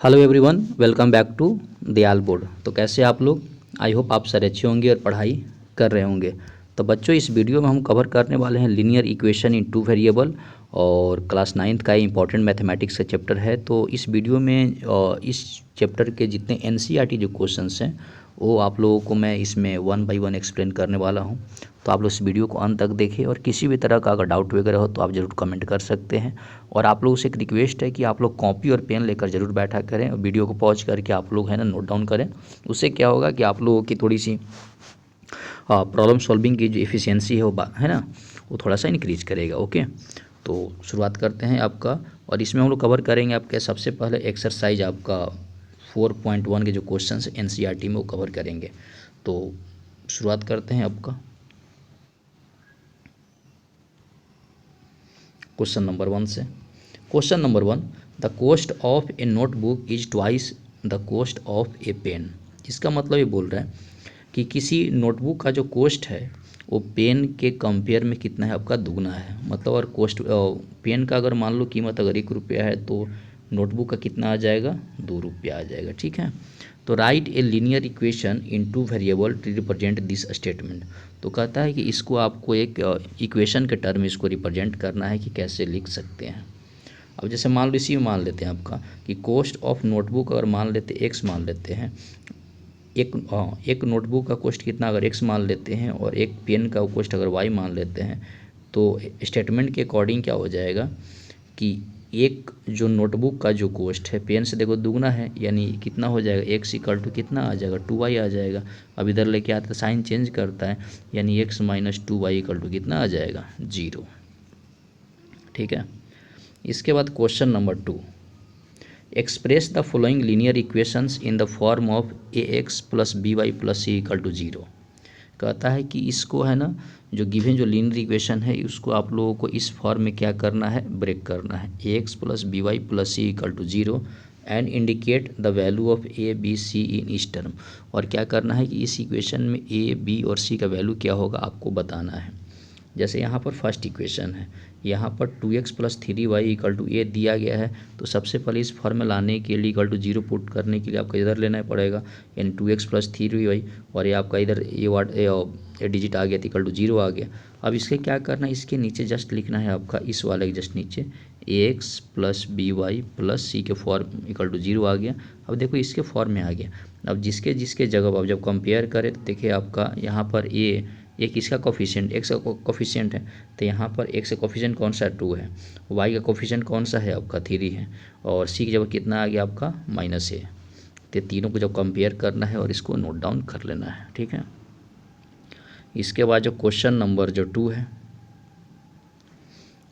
Hello everyone, welcome back to Dayal board. तो कैसे आप लोग? आई होप आप सारे अच्छे होंगे और पढ़ाई कर रहे होंगे। तो बच्चों, इस वीडियो में हम कवर करने वाले हैं linear equation in two variable और क्लास 9th का इंपॉर्टेंट मैथमेटिक्स का चैप्टर है। तो इस वीडियो में इस चैप्टर के जितने एनसीईआरटी जो क्वेश्चंस हैं वो आप लोगों को मैं इसमें 1 बाय 1 एक्सप्लेन करने वाला हूं। तो आप लोग इस वीडियो को अंत तक देखें और किसी भी तरह का अगर डाउट वगैरह हो तो आप ज़रूर कमेंट कर सकते हैं। और आप लोगों से एक रिक्वेस्ट है कि आप लोग कॉपी और पेन लेकर ज़रूर बैठा करें और वीडियो को पॉज करके आप लोग है ना नोट डाउन करें। उससे क्या होगा कि आप लोगों की थोड़ी सी प्रॉब्लम सॉल्विंग की जो एफिशिएंसी है वो है ना वो थोड़ा सा इंक्रीज करेगा। ओके, तो शुरुआत करते हैं आपका। और इसमें हम लोग कवर करेंगे आपके सबसे पहले एक्सरसाइज आपका 4.1 के जो क्वेश्चन एनसीईआरटी में वो कवर करेंगे। तो शुरुआत करते हैं आपका क्वेश्चन नंबर 1 से। Question number 1, the cost of a notebook is twice the cost of a pen. इसका मतलब ये बोल रहा है कि किसी नोटबुक का जो कॉस्ट है वो पेन के कंपेयर में कितना है, आपका दुगना है। मतलब और कॉस्ट पेन का अगर मान लो कीमत अगर 1 रुपया है तो नोटबुक का कितना आ जाएगा, 2 रुपया आ जाएगा। ठीक है, तो write a linear equation in two variable to represent this statement. तो कहता है कि इसको आपको एक इक्वेशन के टर्म इसको रिप्रेजेंट करना है कि कैसे लिख सकते हैं। अब जैसे मान लो इसी में मान लेते हैं आपका कि कॉस्ट ऑफ नोटबुक अगर मान लेते एक्स मान लेते हैं, एक नोटबुक का कॉस्ट कितना अगर एक्स मान लेते हैं और एक पेन का कॉस्ट अगर वाई मान लेते हैं, तो स्टेटमेंट के अकॉर्डिंग क्या हो जाएगा कि एक जो नोटबुक का जो कॉस्ट है पेन से देखो दुगना है, यानी कितना हो जाएगा, एक्स इक्वल टू कितना आ जाएगा, 2y आ जाएगा। अब इधर लेके आता है साइन चेंज करता है, यानी x minus 2y equal to कितना आ जाएगा, 0। ठीक है, इसके बाद question number 2, express the following linear equations in the form of ax plus by plus c equal to 0। कहता है कि इसको है ना जो गिवन जो लीनियर इक्वेशन है उसको आप लोगों को इस फॉर्म में क्या करना है, ब्रेक करना है। ax plus by plus C equal to 0 and indicate the value of a b c in इस टर्म। और क्या करना है कि इस इक्वेशन में a b और c का वैल्यू क्या होगा आपको बताना है। जैसे यहाँ पर फर्स्ट इक्वेशन है, यहाँ पर 2x plus 3y equal to ए दिया गया है, तो सबसे पहले इस फॉर्म में लाने के लिए इक्वल टू 0 पुट करने के लिए आपको इधर लेना पड़ेगा, यानी 2x प्लस 3y, और ये आपका इधर ये डिजिट आ गया तो इक्वल टू 0 आ गया। अब इसके क्या करना है, इसके नीचे जस्ट लिखना है आपका इस वाले के जस्ट नीचे ax plus by plus c के फॉर्म इक्वल टू 0 आ गया। अब देखो इसके फॉर्म में आ गया। अब जिसके जिसके जगह आप जब कंपेयर करें तो देखिए आपका यहाँ पर एक इसका कोफिशिएंट एक्स का कोफिशिएंट है, तो यहाँ पर एक्स का कोफिशिएंट कौन सा 2 है, वाई का कोफिशिएंट कौन सा है आपका 3 है, और सी की जगह कितना आ गया आपका माइनस है। तो तीनों को जब कंपेयर करना है और इसको नोट डाउन कर लेना है। ठीक है, इसके बाद जो क्वेश्चन नंबर जो 2 है,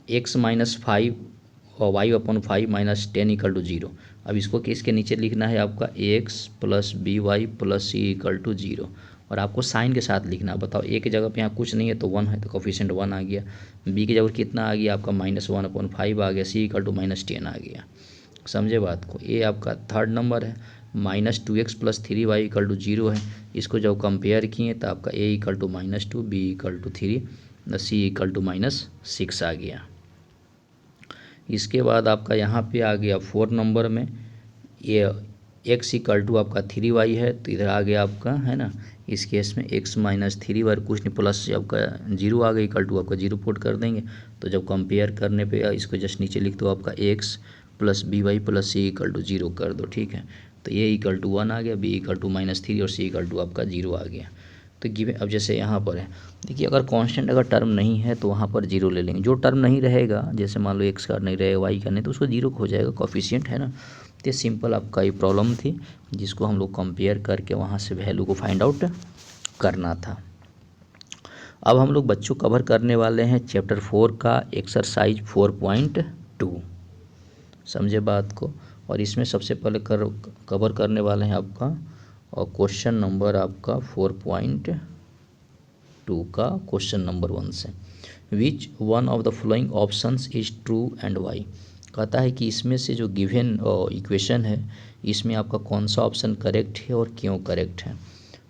एक्स माइनस 5 और Y upon 5 minus 10 equal to 0। अब इसको किसके नीचे लिखना है आपका X plus B Y plus C equal to 0, और आपको साइन के साथ लिखना। बताओ ए की जगह पे यहाँ कुछ नहीं है तो 1 है तो कोफिशिएंट 1 आ गया, बी की जगह कितना आ गया आपका -1 अपॉन 5 आ गया, सी इक्वल टू -10 आ गया। समझे बात को, ए आपका थर्ड नंबर है, -2x plus 3y equal to 0 है। इसको जब कंपेयर किए तो आपका A equal to -2, B equal to 3, C equal to -6 आ गया। इसके बाद आपका यहाँ पे आ गया 4 नंबर में, ये x इक्वल टू आपका 3y है, तो इधर आ गया आपका है ना इस केस में x माइनस 3y कुछ नहीं प्लस आपका 0 आ गया, इक्वल टू आपका 0 पुट कर देंगे। तो जब कंपेयर करने पे इसको जस्ट नीचे लिख दो आपका x plus B Y plus C equal to 0 कर दो। ठीक है, तो a इक्वल टू 1 आ गया, b इक्वल टू -3 और c इक्वल टू आपका 0 आ गया। तो गिवन अब जैसे यहाँ पर है, देखिए अगर कांस्टेंट अगर टर्म नहीं है तो वहाँ पर 0 ले लेंगे। जो टर्म नहीं रहेगा, जैसे मान लो x का नहीं रहेगा, y का नहीं, तो उसको 0 हो जाएगा, कोफिशिएंट है ना। तो सिंपल आपका ये प्रॉब्लम थी जिसको हम लोग कंपेयर करके वहाँ से वैल्यू को फाइंड आउट करना था। अब हम लोग बच्चों कवर करने वाले हैं चैप्टर 4 का एक्सरसाइज 4.2। समझे बात को, और इसमें सबसे पहले कवर करने वाले हैं आपका और क्वेश्चन नंबर आपका 4.2 का क्वेश्चन नंबर 1 से, which one of the following options is true and why. कहता है कि इसमें से जो गिवन इक्वेशन है इसमें आपका कौन सा ऑप्शन करेक्ट है और क्यों करेक्ट है।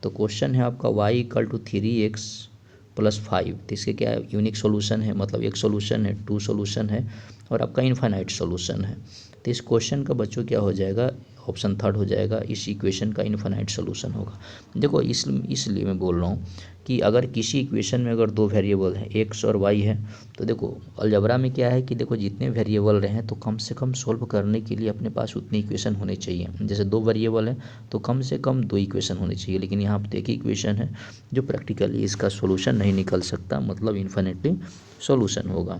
तो क्वेश्चन है आपका y equal to 3x plus 5, तो इसके क्या यूनिक सोल्यूशन है, मतलब एक सोल्यूशन है, 2 सोल्यूशन है और आपका इनफाइनाइट सोल्यूशन है। तो इस क्वेश्चन का बच्चों क्या हो जाएगा, ऑप्शन थर्ड हो जाएगा, इस इक्वेशन का इनफाइनाइट सोल्यूशन होगा। देखो इसलिए मैं बोल रहा हूँ कि अगर किसी इक्वेशन में अगर दो वेरिएबल हैं एक्स और वाई है, तो देखो अलजेब्रा में क्या है कि देखो जितने वेरिएबल रहें तो कम से कम सोल्व करने के लिए अपने पास उतनी इक्वेशन होनी चाहिए। जैसे दो वेरिएबल हैं तो कम से कम दो इक्वेशन होनी चाहिए, लेकिन यहाँ पर एक ही इक्वेशन है जो प्रैक्टिकली इसका सोल्यूशन नहीं निकल सकता, मतलब इन्फिनिटली सोल्यूशन होगा।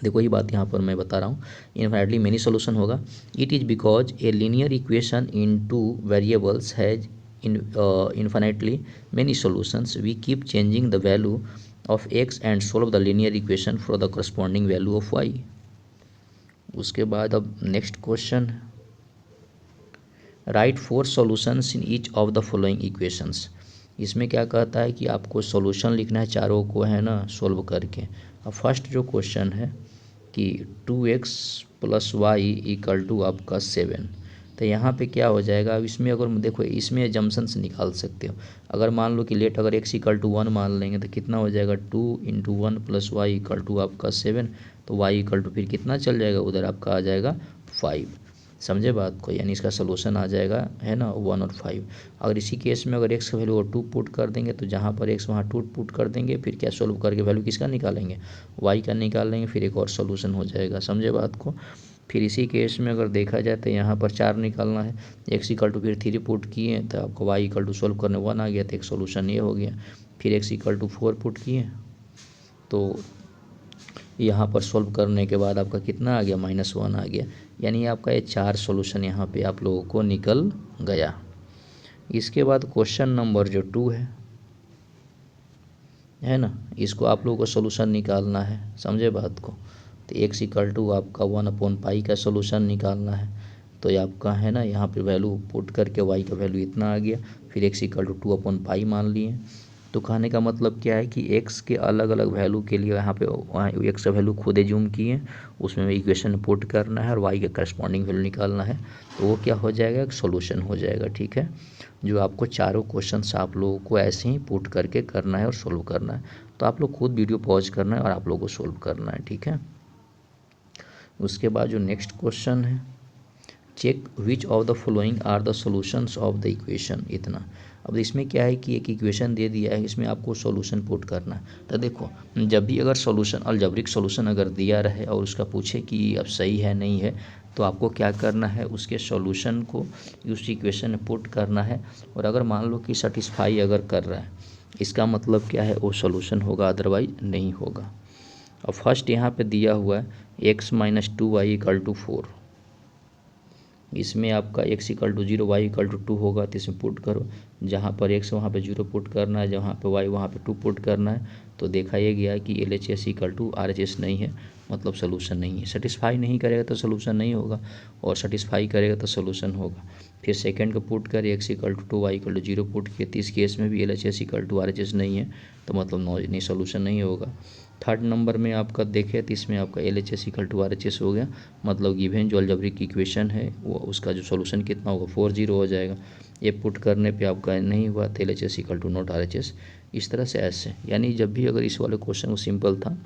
देखो ये बात यहाँ पर मैं बता रहा हूँ, इनफाइनाइटली मेनी सोल्यूशन होगा। It is because A linear equation in two variables has infinitely many solutions. We keep changing the value of x and solve the linear equation for the corresponding value of y. उसके बाद अब next question, right 4 solutions in each of the following equations. इसमें क्या कहता है कि आपको solution लिखना है चारों को, है ना, सोल्व करके। अब फर्स्ट जो क्वेश्चन है कि 2x + y = आपका 7, तो यहाँ पे क्या हो जाएगा। अब इसमें अगर देखो इसमें एजम्पशंस निकाल सकते हो। अगर मान लो कि लेट अगर x = 1 मान लेंगे तो कितना हो जाएगा 2 × 1 + y = आपका 7, तो y = फिर कितना चल जाएगा उधर आपका आ जाएगा 5। समझे बात को, यानी इसका सोल्यूशन आ जाएगा, है ना, 1 और 5। अगर इसी केस में अगर x का वैल्यू 2 पुट कर देंगे तो जहाँ पर x वहाँ 2 पुट कर देंगे, फिर क्या सोल्व करके वैल्यू किसका निकालेंगे, y का निकालेंगे, फिर एक और सोल्यूशन हो जाएगा। समझे बात को। फिर इसी केस में अगर देखा जाए तो यहाँ पर 4 निकालना है, x = फिर 3 पुट किए तो आपको y = सोल्व करने 1 आ गया, तो एक सोल्यूशन ये हो गया। फिर x = 4 पुट किए तो यहाँ पर सोल्व करने के बाद आपका कितना आ गया, -1 आ गया। यानी आपका ये 4 सॉल्यूशन यहाँ पे आप लोगों को निकल गया। इसके बाद क्वेश्चन नंबर जो 2 है ना, इसको आप लोगों को सॉल्यूशन निकालना है। समझे बात को। तो x = आपका 1/π का सॉल्यूशन निकालना है। तो ये आपका है ना, यहाँ पे वैल्यू पुट करके y का वैल्यू इतना आ गया, फिर x = 2/π मान लिए। तो कहने का मतलब क्या है कि x के अलग अलग वैल्यू के लिए यहाँ पे x का वैल्यू खुद एज्यूम किए, उसमें इक्वेशन पुट करना है और y के करस्पॉन्डिंग वैल्यू निकालना है, तो वो क्या हो जाएगा, एक सोल्यूशन हो जाएगा। ठीक है, जो आपको चारों क्वेश्चंस आप लोगों को ऐसे ही पुट करके करना है और सोल्व करना है। तो आप लोग खुद वीडियो पॉज करना है और आप लोगों को सोल्व करना है। ठीक है, उसके बाद जो नेक्स्ट क्वेश्चन है, check which of the following are the solutions of the equation. इतना। अब इसमें क्या है कि एक इक्वेशन दे दिया है, इसमें आपको सॉल्यूशन पुट करना है। तो देखो जब भी अगर सॉल्यूशन अलजेब्रिक सॉल्यूशन अगर दिया रहे और उसका पूछे कि अब सही है नहीं है, तो आपको क्या करना है, उसके सॉल्यूशन को उस इक्वेशन में पुट करना है। और अगर मान लो कि सेटिस्फाई अगर कर रहा है, इसका मतलब क्या है, वो सॉल्यूशन होगा, अदरवाइज नहीं होगा। और फर्स्ट यहाँ पे दिया हुआ है x - 2y = 4। इसमें आपका x = 0 y = 2 होगा, तो इसमें पुट करो। जहाँ पर x वहाँ पे 0 पुट करना है, जहाँ पे y वहाँ पे 2 पुट करना है। तो देखा ये गया कि LHS = RHS नहीं है, मतलब सोल्यूशन नहीं है। सेटिस्फाई नहीं करेगा तो सोल्यूशन नहीं होगा, और सेटिस्फाई करेगा तो सोल्यूशन होगा। फिर सेकंड को पुट करें, x = 2 y = 0 पुट किए, तो इस केस में भी LHS = RHS नहीं है, तो मतलब नहीं सोल्यूशन नहीं होगा। थर्ड नंबर में आपका देखें तो इसमें आपका LHS = RHS हो गया, मतलब गिवन जो अलजेब्रिक इक्वेशन है वो उसका जो सोल्यूशन कितना होगा 40 हो जाएगा। ये पुट करने पे आपका नहीं हुआ तो LHS = नॉट RHS। इस तरह से ऐसे, यानी जब भी अगर इस वाले क्वेश्चन को सिंपल था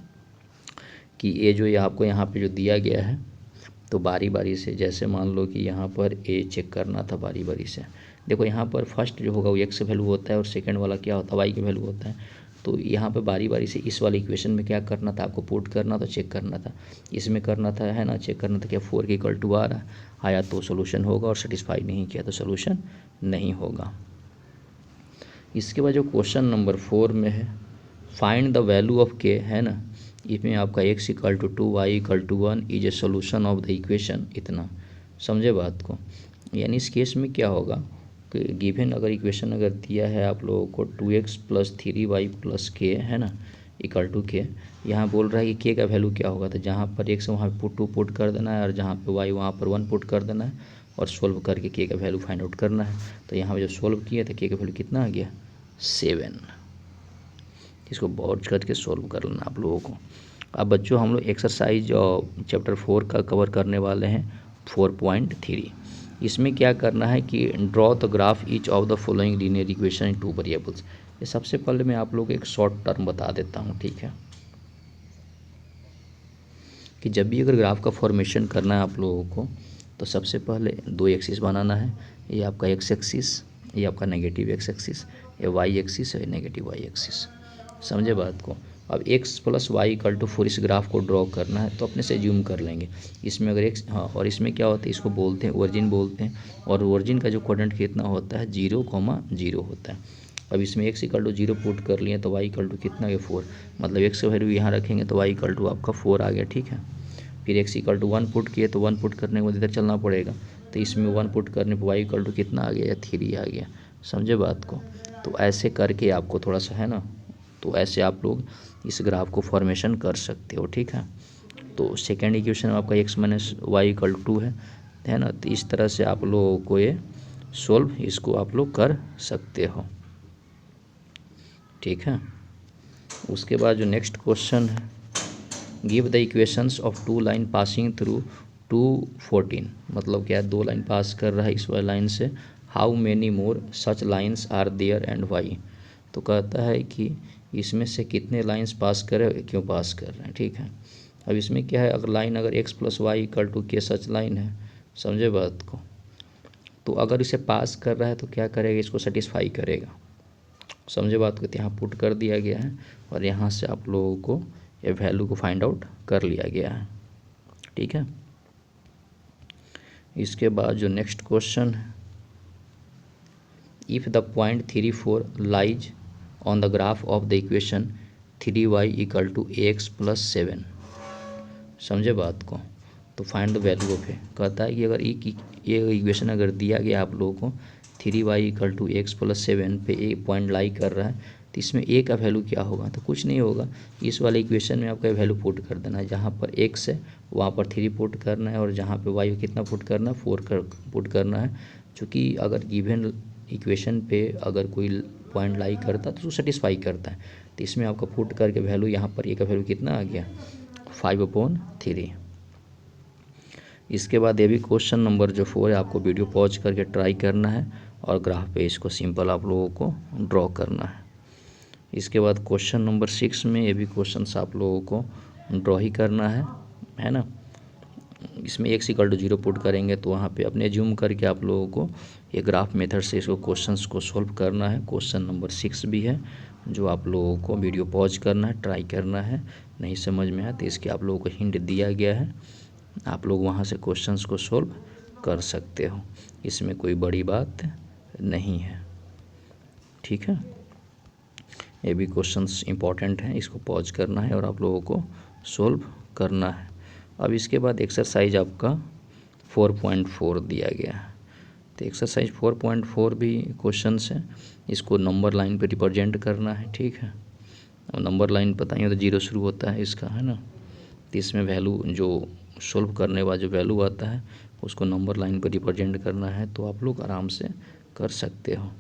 कि ये जो आपको यहाँ पे जो दिया गया है, तो बारी बारी से, जैसे मान लो कि यहाँ पर ए चेक करना था बारी बारी से। देखो यहाँ पर फर्स्ट जो होगा वो x वैल्यू होता है और सेकंड वाला क्या होता है, y की वैल्यू होता है। तो यहाँ पे बारी बारी से इस वाले इक्वेशन में क्या करना था, आपको पुट करना था, चेक करना था। इसमें करना था, है ना, चेक करना था क्या 4 के = आ रहा है, आया तो सोल्यूशन होगा, और सेटिस्फाई नहीं किया तो सोल्यूशन नहीं होगा। इसके बाद जो क्वेश्चन नंबर 4 में है, find the value of k, है ना, इसमें आपका x = 2 y = 1 is a solution of the equation. इतना। समझे बात को। यानी इस केस में क्या होगा कि गिवन अगर इक्वेशन अगर दिया है आप लोगों को 2x + 3y + k, है ना, = k। यहाँ बोल रहा है कि k का वैल्यू क्या होगा, तो जहाँ पर x वहाँ पर 2 पुट कर देना है, और जहाँ पर y वहाँ पर 1 पुट कर देना है, और सोल्व करके k का वैल्यू फाइंड आउट करना है। तो यहाँ पर जो सोल्व किया तो k का वैल्यू कितना आ गया, 7। इसको बहुत करके सोल्व कर लेना आप लोगों को। अब बच्चों हम लोग एक्सरसाइज चैप्टर 4 का कवर करने वाले हैं 4.3। इसमें क्या करना है कि draw the graph each of the following linear equation in 2 variables. ये सबसे पहले मैं आप लोगों को एक शॉर्ट टर्म बता देता हूँ, ठीक है, कि जब भी अगर ग्राफ का फॉर्मेशन करना है आप लोगों को, तो सबसे पहले दो एक्सिस बनाना है, ये आपका एक्स एक्सिस, ये आपका नेगेटिव एक्स एक्सिस, ये वाई एक्सिस है, नेगेटिव वाई एक्सिस। समझे बात को। अब x + y = 4 इस ग्राफ को ड्रॉ करना है तो अपने से जूम कर लेंगे। इसमें अगर x, हाँ, और इसमें क्या होता है, इसको बोलते हैं ओरिजिन बोलते हैं, और ओरिजिन का जो कोऑर्डिनेट कितना होता है 0,0 होता है। अब इसमें x = 0 पुट कर लिए तो y = कितना है 4, मतलब x का वैल्यू यहाँ रखेंगे तो y = आपका 4 आ गया, ठीक है। फिर x = 1 पुट किए तो 1 पुट करने के बाद इधर चलना पड़ेगा, तो इसमें 1 पुट करने पर y = कितना आ गया, 3 आ गया। समझे बात को। तो ऐसे करके आपको थोड़ा सा है ना, तो ऐसे आप लोग इस ग्राफ को फॉर्मेशन कर सकते हो, ठीक है। तो सेकेंड इक्वेशन आपका x - y = 2 है ना। तो इस तरह से आप लोगों को ये सोल्व इसको आप लोग कर सकते हो, ठीक है। उसके बाद जो नेक्स्ट क्वेश्चन है, give the equations of 2 line passing through 214, मतलब क्या है, 2 लाइन पास कर रहा है इस वाली लाइन से, how many more such lines are there and why. तो कहता है कि इसमें से कितने लाइंस पास करे, क्यों पास कर रहे हैं, ठीक है। अब इसमें क्या है, अगर लाइन अगर x + y = k सच लाइन है, समझे बात को, तो अगर इसे पास कर रहा है तो क्या करेगा, इसको सेटिस्फाई करेगा। समझे बात को। तो यहाँ पुट कर दिया गया है और यहाँ से आप लोगों को ये वैल्यू को फाइंड आउट कर लिया गया है, ठीक है। इसके बाद जो नेक्स्ट क्वेश्चन है, if the point 3, 4 lies on the graph of the equation 3y = ax + 7। समझे बात को। तो फाइंड द वैल्यू ऑफ ए। कहता है कि अगर ये इक्वेशन अगर दिया गया आप लोगों को 3y = ax + 7 पे ए पॉइंट लाई कर रहा है, तो इसमें ए का वैल्यू क्या होगा, तो कुछ नहीं होगा। इस वाले इक्वेशन में आपका वैल्यू पुट कर देना है, जहाँ पर x है वहाँ पर 3 पुट करना है, और जहाँ पे y कितना पुट करना है, 4 पुट करना है। चूँकि अगर गिवन इक्वेशन पे अगर कोई पॉइंट लाई करता तो सेटिस्फाई करता है, तो इसमें आपका पुट करके वैल्यू यहाँ पर ए का वैल्यू कितना आ गया, 5/3। इसके बाद ये भी क्वेश्चन नंबर जो 4 है, आपको वीडियो पॉज करके ट्राई करना है और ग्राफ पे इसको सिंपल आप लोगों को ड्रॉ करना है। इसके बाद क्वेश्चन नंबर 6 में ये भी क्वेश्चन आप लोगों को ड्रॉ ही करना है ना। इसमें x = 0 पुट करेंगे तो वहाँ पे अपने जूम करके आप लोगों को ये ग्राफ मेथड से इसको क्वेश्चंस को सॉल्व करना है। क्वेश्चन नंबर 6 भी है जो आप लोगों को वीडियो पॉज करना है, ट्राई करना है। नहीं समझ में आया तो इसके आप लोगों को हिंट दिया गया है, आप लोग वहाँ से क्वेश्चंस को सॉल्व कर सकते हो, इसमें कोई बड़ी बात नहीं है, ठीक है। ये भी क्वेश्चंस इंपॉर्टेंट हैं, इसको पॉज करना है और आप लोगों को सॉल्व करना है। अब इसके बाद एक्सरसाइज आपका 4.4 दिया गया है। तो एक्सरसाइज 4.4 भी क्वेश्चंस है, इसको नंबर लाइन पे रिप्रेजेंट करना है, ठीक है। और नंबर लाइन पता ही हो तो 0 शुरू होता है इसका, है ना। तो इसमें वैल्यू जो सॉल्व करने वाला जो वैल्यू आता है उसको नंबर लाइन पर रिप्रेजेंट करना है, तो आप लोग आराम से कर सकते हो।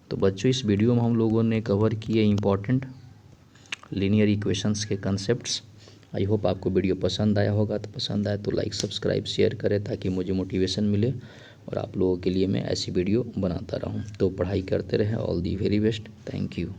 तो बच्चों, इस वीडियो में हम लोगों ने कवर किए इम्पॉर्टेंट लीनियर इक्वेशंस के कंसेप्ट्स। आई होप आपको वीडियो पसंद आया होगा, तो पसंद आए तो लाइक, सब्सक्राइब, शेयर करें ताकि मुझे मोटिवेशन मिले और आप लोगों के लिए मैं ऐसी वीडियो बनाता रहूं। तो पढ़ाई करते रहें। All the very best. Thank you.